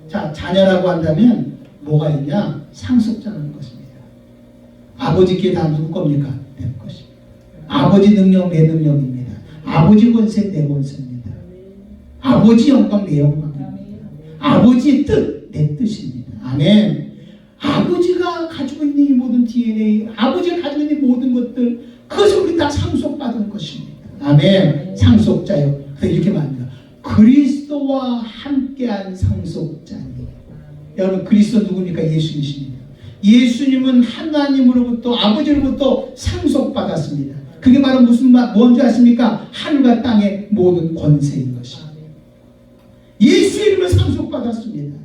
S1: 자, 자녀라고 한다면 뭐가 있냐? 상속자라는 것입니다. 아버지께 다 누구 겁니까? 내 것입니다. 아버지 능력 내 능력입니다. 아버지 권세 내 권세입니다. 아버지 영광 내 영광입니다. 아버지의 뜻 내 뜻입니다. 아멘. 아버지가 가지고 있는 이 모든 DNA, 아버지가 가지고 있는 모든 것들, 그것을 우리 다 상속받은 것입니다. 아멘. 상속자요. 이렇게 말합니다. 그리스도와 함께한 상속자니. 여러분, 그리스도 누굽니까? 예수님이십니다. 예수님은 하나님으로부터, 아버지로부터 상속받았습니다. 그게 바로 무슨 말, 뭔지 아십니까? 하늘과 땅의 모든 권세인 것입니다. 예수 이름을 상속받았습니다.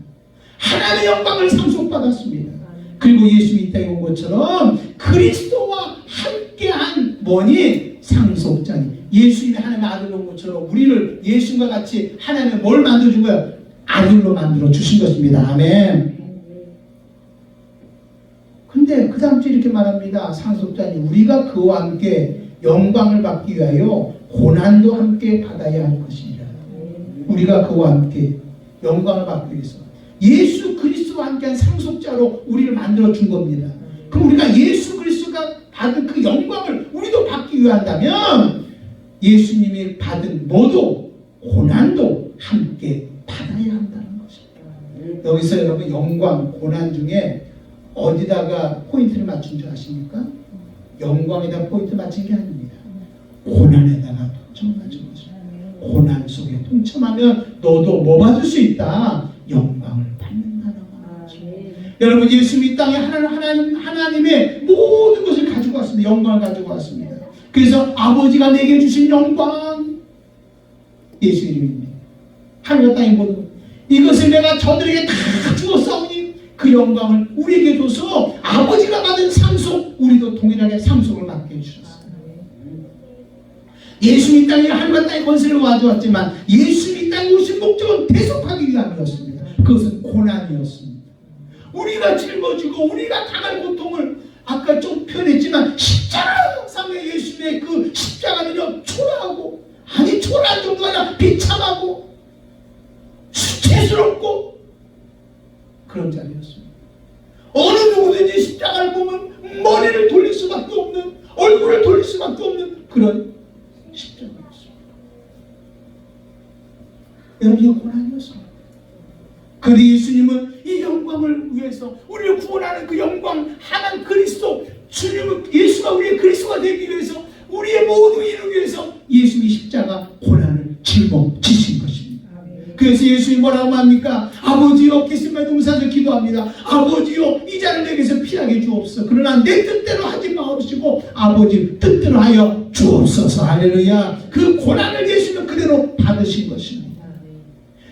S1: 하나님의 영광을 상속받았습니다. 그리고 예수님이 이 땅에 온 것처럼 그리스도와 함께한 뭐니? 상속자니. 예수님이 하나님의 아들로 온 것처럼 우리를 예수님과 같이 하나님의 뭘 만들어준 거예요? 아들로 만들어 주신 것입니다. 아멘. 근데 그 다음 주에 이렇게 말합니다. 상속자니 우리가 그와 함께 영광을 받기 위하여 고난도 함께 받아야 할 것입니다. 우리가 그와 함께 영광을 받기 위해서 예수 그리스도와 함께한 상속자로 우리를 만들어 준 겁니다. 그럼 우리가 예수 그리스도가 받은 그 영광을 우리도 받기 위한다면 예수님이 받은 모두 고난도 함께 받아야 한다는 것입니다. 여기서 여러분 영광, 고난 중에 어디다가 포인트를 맞춘 줄 아십니까? 영광에다 포인트 맞춘 게 아닙니다. 고난에다가 통점 맞춘 것입니다. 고난 속에 통첨하면 너도 뭐 받을 수 있다? 영광을 받는다라고 하는 것입니다. 여러분, 예수님이 이 땅에 하나님의 모든 것을 가지고 왔습니다. 영광을 가지고 왔습니다. 그래서 아버지가 내게 주신 영광, 예수 이름입니다. 하늘과 땅의 모든 이것을 내가 저들에게 다 주었사오니 그 영광을 우리에게 줘서 아버지가 받은 상속 우리도 동일하게 상속을 받게 해주셨습니다. 예수님 땅에 하늘과 땅의 권세를 가져왔지만 예수님 땅에 오신 목적은 대속하기 위함이었습니다. 그것은 고난이었습니다. 우리가 짊어지고 우리가 당할 고통을 아까 좀 표현했지만 십자가상의 예수님의 그 십자가는요 초라하고 아니 초라한 정도가 아니라 비참하고 수치스럽고 그런 자리였습니다. 어느 누구든지 십자가를 보면 머리를 돌릴 수밖에 없는 얼굴을 돌릴 수밖에 없는 그런 십자가였습니다. 여러분 이 고난이었습니다. 그런데 예수님은 이 영광을 위해서 우리를 구원하는 그 영광 하나님 그리스도 주님은 예수가 우리의 그리스도가 되기 위해서 우리의 모두 이루기 위해서 예수님이 십자가 고난을 짊어지신 것입니다. 그래서 예수님이 뭐라고 합니까? 아버지여 겟세마네 동산에서 기도합니다. 아버지여 이 자를 내게서 피하게 주옵소서. 그러나 내 뜻대로 하지 마옵시고 아버지 뜻대로 하여 주옵소서. 할렐루야. 그 고난을 예수님은 그대로 받으신 것입니다.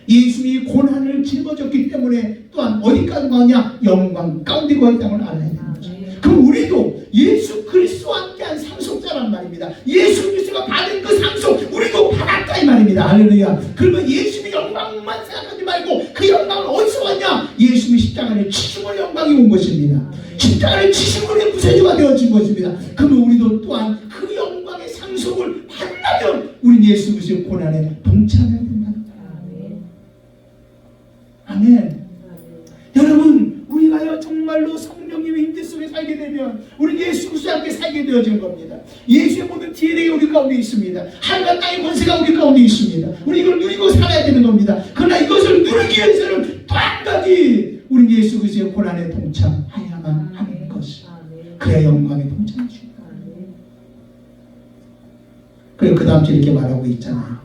S1: 예수님이 고난을 짊어졌기 때문에 또한 어디까지 가냐? 영광 가운데 거의 땅을 알아야 되는 거죠. 그럼 우리도 예수 그리스도와 함께한 상속자란 말입니다. 예수 그리스도가 받은 그 상속 우리도 받았다 이 말입니다. 할렐루야. 그러면 예수님의 영광만 생각하지 말고 그 영광은 어디서 왔냐? 예수님이 십자가를 치심으로 영광이 온 것입니다. 십자가를 치심으로 구세주가 되어진 것입니다. 그러면 우리도 또한 그 영광의 상속을 받으려면 우리는 예수 그리스도의 고난에 동참해야 됩니다. 아멘. 여러분 우리가요 정말로 성령님의 임재 속에 살게 되면 우리 예수 그리스도와 함께 살게 되어진 겁니다. 예수의 모든 DNA가 우리 가운데 있습니다. 하늘과 땅의 권세가 우리 가운데 있습니다. 우리 이걸 누리고 살아야 되는 겁니다. 그러나 이것을 누리기 위해서는 또 한 가지 우리 예수 그리스도의 고난에 동참해야만 하는 것이 그래야 영광에 동참할 수 있다. 그리고 그 다음 주 이렇게 말하고 있잖아요.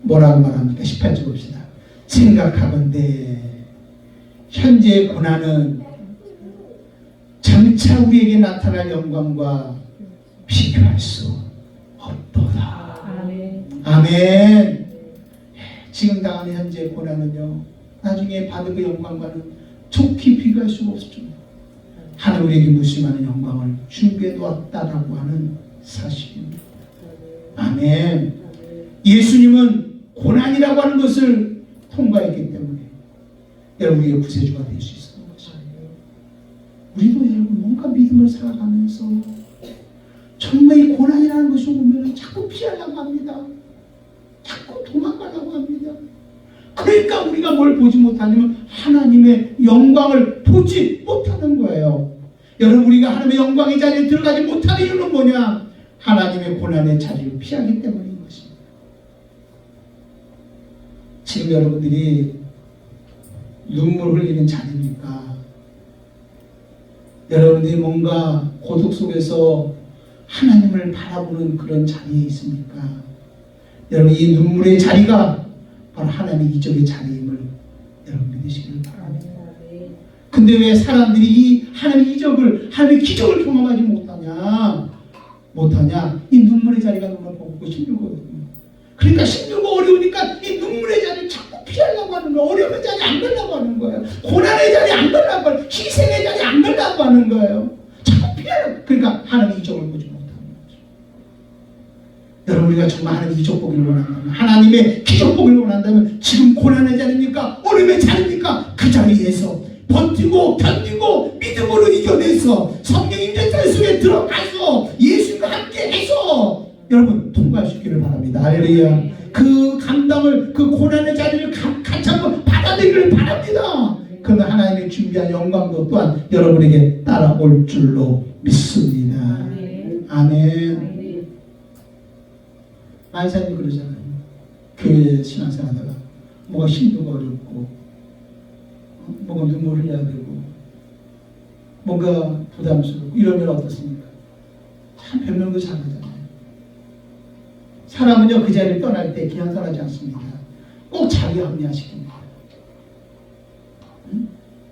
S1: 뭐라고 말합니까? 18절 봅시다. 생각하건대 현재의 고난은 장차 우리에게 나타날 영광과 비교할 수 없도다. 아멘. 지금 당하는 현재의 고난은요 나중에 받은 그 영광과는 좋게 비교할 수가 없습니다. 하나님 우리에게 무심하는 영광을 준비해 놓았다라고 하는 사실입니다. 아멘. 예수님은 고난이라고 하는 것을 통과했기 때문에 여러분에게 구세주가 될 수 있었던 것입니다. 우리도 여러분 뭔가 믿음을 살아가면서 정말 이 고난이라는 것이 오면 자꾸 피하려고 합니다. 자꾸 도망가려고 합니다. 그러니까 우리가 뭘 보지 못하냐면 하나님의 영광을 보지 못하는 거예요. 여러분 우리가 하나님의 영광의 자리에 들어가지 못하는 이유는 뭐냐? 하나님의 고난의 자리를 피하기 때문인 것입니다. 지금 여러분들이 눈물 흘리는 자리입니까? 여러분들이 뭔가 고독 속에서 하나님을 바라보는 그런 자리에 있습니까? 여러분 이 눈물의 자리가 바로 하나님의 이적의 자리임을 여러분 믿으시길 바랍니다. 근데 왜 사람들이 이 하나님의 이적을 하나님의 기적을 경험하지 못하냐? 이 눈물의 자리가 너무 곱고 힘들거든요. 그러니까 힘들고 어려우니까 이 눈물의 자리를 자꾸 피하려고 하는 거예요. 어려움의 자리 안 가려고 하는 거예요. 고난의 자리 안 가려고 하는 거예요. 희생의 자리 안 가려고 하는 거예요. 자꾸 피하려고. 그러니까 하나님의 이적을 보지 못하는 거죠. 여러분 우리가 정말 하나님의 이적 보기를 원한다면 하나님의 기적 보기를 원한다면 지금 고난의 자리입니까? 어려움의 자리입니까? 그 자리에서 버티고 견디고 믿음으로 이겨내서 성령 임재 속에 들어가서 예수님과 함께 해서 여러분 통과하시기를 바랍니다. 할렐루야. 그 감당을 그 고난의 자리를 같이 한번 받아들이기를 바랍니다. 그러면 하나님의 준비한 영광도 또한 여러분에게 따라올 줄로 믿습니다. 아멘. 많은 사람이 그러잖아요. 교회 신앙생활하다가 뭐가 힘들고 어렵고 뭔가 눈물 흘려야 되고 뭔가 부담스럽고 이러면 어떻습니까? 참 변명도 잘하잖아요. 사람은요 그 자리를 떠날 때 그냥 떠나지 않습니다. 꼭 자기 합리화시킵니다. 응?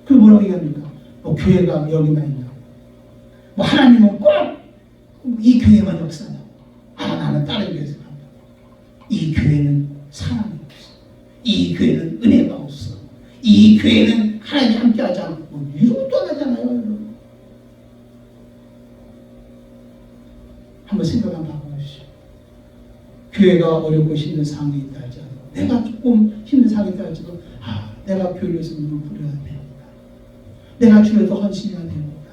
S1: 그 뭐라고 얘기합니까? 뭐 교회가 여기만 있냐고, 뭐 하나님은 꼭 이 교회만 역사냐고, 아 나는 다른 교회에서 간다. 이 교회는 사람 교회는 은혜가 없어. 이 교회는 하나님 함께 하지 않고 이러고 떠나잖아요. 여러분. 한번 생각 한번 해보십시오. 교회가 어렵고 힘든 상황이 있다 할지라도, 내가 조금 힘든 상황이 있다 할지라도, 내가 교회를 위해서 무릎 꿇어야 되는구나. 내가 주를 더 헌신해야 되는구나.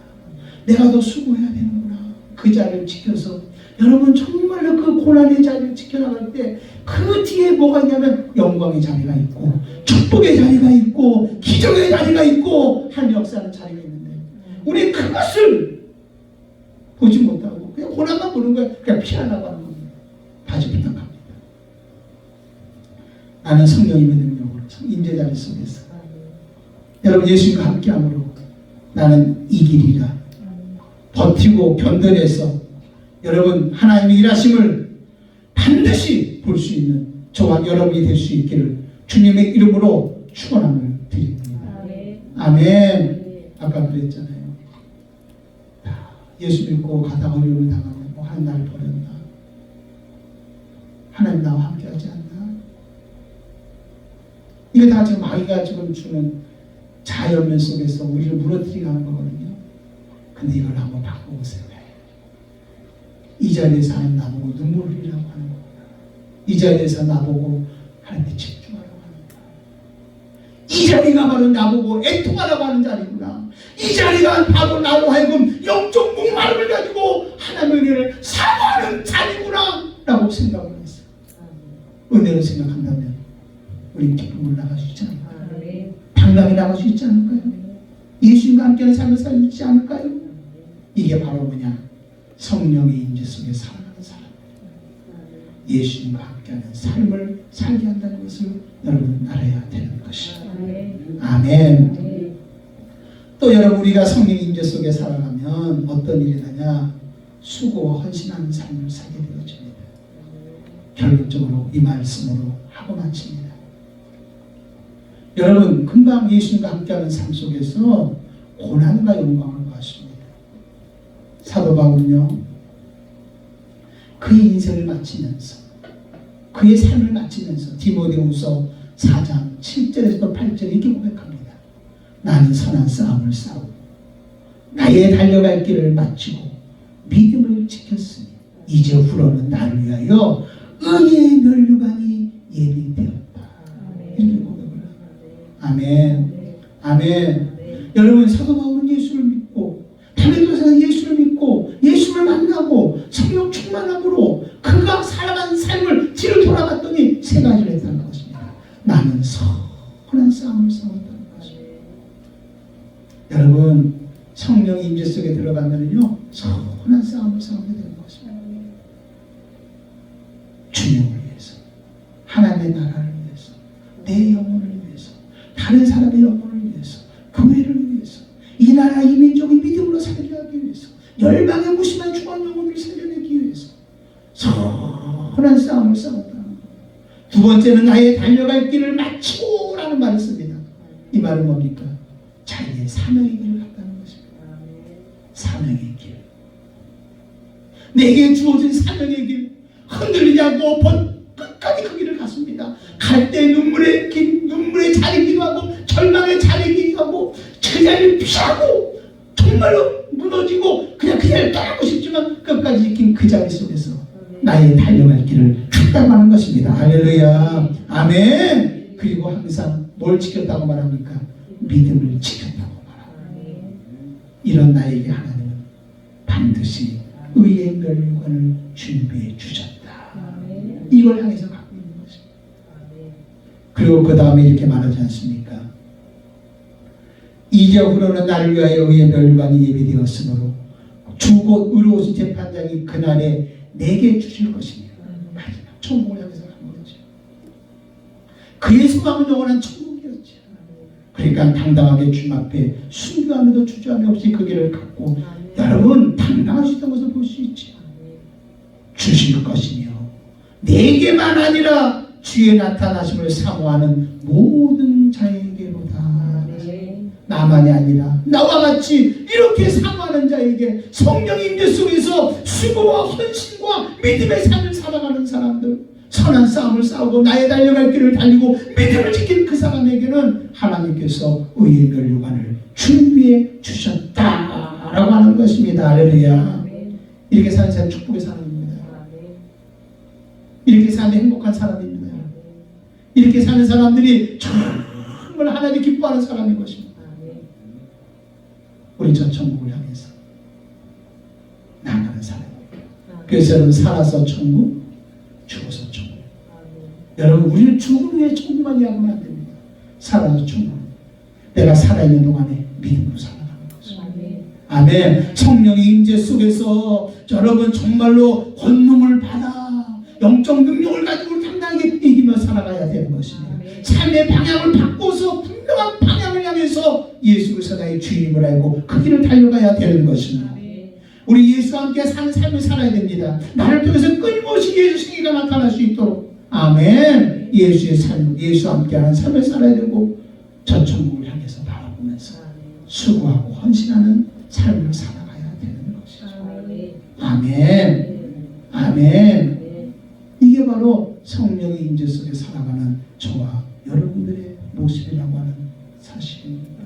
S1: 내가 더 수고해야 되는구나. 그 자리를 지켜서, 여러분 정말로 그 고난의 자리를 지켜나갈 때 그 뒤에 뭐가 있냐면 영광의 자리가 있고, 축복의 자리가 있고, 기적의 자리가 있고, 하나님 역사하는 자리가 있는데, 우리 그것을 보지 못하고 그냥 고난만 보는 거야. 그냥 피하려고 하는 겁니다. 다시 부탁합니다. 나는 성령님의 능력으로 임재자리 속에서 여러분 예수님과 함께함으로 나는 이기리라. 버티고 견뎌내서 여러분 하나님의 일하심을 반드시 볼 수 있는 저와 여러분이 될 수 있기를 주님의 이름으로 축원함을 드립니다. 아멘. 아까 그랬잖아요. 예수 믿고 가다가 어려움을 당하면 하나님 나를 버렸나? 하나님 나와 함께하지 않나? 이게 다 지금 마귀가 지금 주는 자연면 속에서 우리를 무너뜨리게 하는 거거든요. 근데 이걸 한번 바꿔보세요. 이 자리에서 하나님 나보고 눈물을 흘리라고 하는 거구나. 이 자리에서 나보고 하나님께 집중하라고 하는 거구나. 이 자리가 바로 나보고 애통하라고 하는 자리구나. 이 자리가 바로 나로 하여금 영적 목마름을 가지고 하나님의 은혜를 사모하는 자리구나 라고 생각을 했어요. 은혜로 생각한다면 우리 기쁨을 나갈 수 있지 않을까요? 당당히 나갈 수 있지 않을까요? 예수님과 함께하는 삶을 살 수 있지 않을까요? 이게 바로 뭐냐? 성령의 임재 속에 살아가는 사람, 예수님과 함께하는 삶을 살게 한다는 것을 여러분 알아야 되는 것이죠. 아멘. 또 여러분 우리가 성령 임재 속에 살아가면 어떤 일이 나냐? 수고와 헌신하는 삶을 살게 되어집니다. 결론적으로 이 말씀으로 하고 마칩니다. 여러분 금방 예수님과 함께하는 삶 속에서 고난과 영광을 보았습니다. 사도 바울은요, 그의 인생을 마치면서, 그의 삶을 마치면서 디모데후서 4장 7절에서 8절에 이렇게 고백합니다. 나는 선한 싸움을 싸우고 나의 달려갈 길을 마치고 믿음을 지켰으니 이제후로는 나를 위하여 의의 면류관이 예비되었다. 이렇게 고백을 합니다. 아멘. 아멘. 여러분 사도 바울은 예수를 믿고 다메섹에서 예수를 믿고 예수를 만나고 성령 충만함으로 그가 살아간 삶을 뒤로 돌아봤더니 세 가지를 했다는 것입니다. 나는 선한 싸움을 싸웠다는 것입니다. 여러분 성령 임재 속에 들어가면요 선한 싸움을 싸우게 되는 것입니다. 주님을 위해서, 하나님의 나라를 위해서, 내 영혼을 위해서, 다른 사람의 영혼을 위해서, 교회를 위해서, 이 나라 이 민족이 믿음으로 살게 하기 위해서, 열방의 무심한 중한 영혼을 살려내기 위해서 선한 싸움을 싸웠다는 겁니다. 두 번째는 나의 달려갈 길을 마치고 라는 말을 씁니다. 이 말은 뭡니까? 자기의 사명의 길을 갔다는 것입니다. 사명의 길, 내게 주어진 사명의 길, 흔들리지 않고 끝까지 그 길을 갔습니다. 갈 때 눈물의 길, 눈물의 자리기도 하고 절망의 자리기도 하고 그 자리를 피하고 정말로 무너지고 그냥 그 자리를 떠나고 싶지만 끝까지 지킨 그 자리 속에서 나의 달려갈 길을 갔다고 하는 것입니다. 할렐루야. 아멘. 그리고 항상 뭘 지켰다고 말합니까? 믿음을 지켰다고 말합니다. 이런 나에게 하나님은 반드시 의의 멸류관을 준비해 주셨다. 이걸 향해서 갖고 있는 것입니다. 그리고 그 다음에 이렇게 말하지 않습니까? 이제후로는 나를 위하여 의의 멸류관이 예비되었으므로 주곧 의로우신 재판장이 그날에 내게 주실 것입니다. 마지막 천국을 향해서 가는 거죠. 그의 소망은 영원한 천국이었죠. 그러니까 당당하게 주님 앞에 순교함에도 주저함이 없이 그 길을 갖고 여러분 당당할 수 있다는 것을 볼 수 있죠. 주실 것이며 내게만 아니라 주의 나타나심을 사모하는 모든 자에게로다. 나만이 아니라 나와 같이 이렇게 사모하는 자에게 성령 임재 속에서 수고와 헌신과 믿음의 삶을 살아가는 사람들, 선한 싸움을 싸우고 나의 달려갈 길을 달리고 믿음을 지키는 그 사람에게는 하나님께서 의의 면류관을 준비해 주셨다라고 하는 것입니다. 할렐루야. 이렇게 사는 사람이 축복의 사람입니다. 이렇게 사는 행복한 사람입니다. 이렇게 사는 사람들이 정말 하나님 기뻐하는 사람인 것입니다. 우리 저 천국을 향해서 나아가는 사람입니다. 그래서 여러분, 살아서 천국, 죽어서 천국. 여러분, 우리는 죽은 후에 천국만 이야기하면 안 됩니다. 살아서 천국. 내가 살아있는 동안에 믿음으로 살아가는 것입니다. 아멘. 성령의 임재 속에서 여러분 정말로 권능을 받아 영적 능력을 가지고 당당하게 이기며 살아가야 되는 것입니다. 삶의 방향을 바꿔서 분명한 방향을 향해서 예수 그리스도 나의 주님을 알고 그 길을 달려가야 되는 것입니다. 우리 예수와 함께 사는 삶을 살아야 됩니다. 나를 통해서 끊임없이 예수 생기가 나타날 수 있도록. 아멘. 예수의 삶, 예수와 함께하는 삶을 살아야 되고 저 천국을 향해서 바라보면서 수고하고 헌신하는 삶을 살아가야 되는 것이죠. 아멘. 아멘. 이게 바로 성령의 임재 속에 살아가는 저와 여러분들의 모습이라고 하는 사실입니다.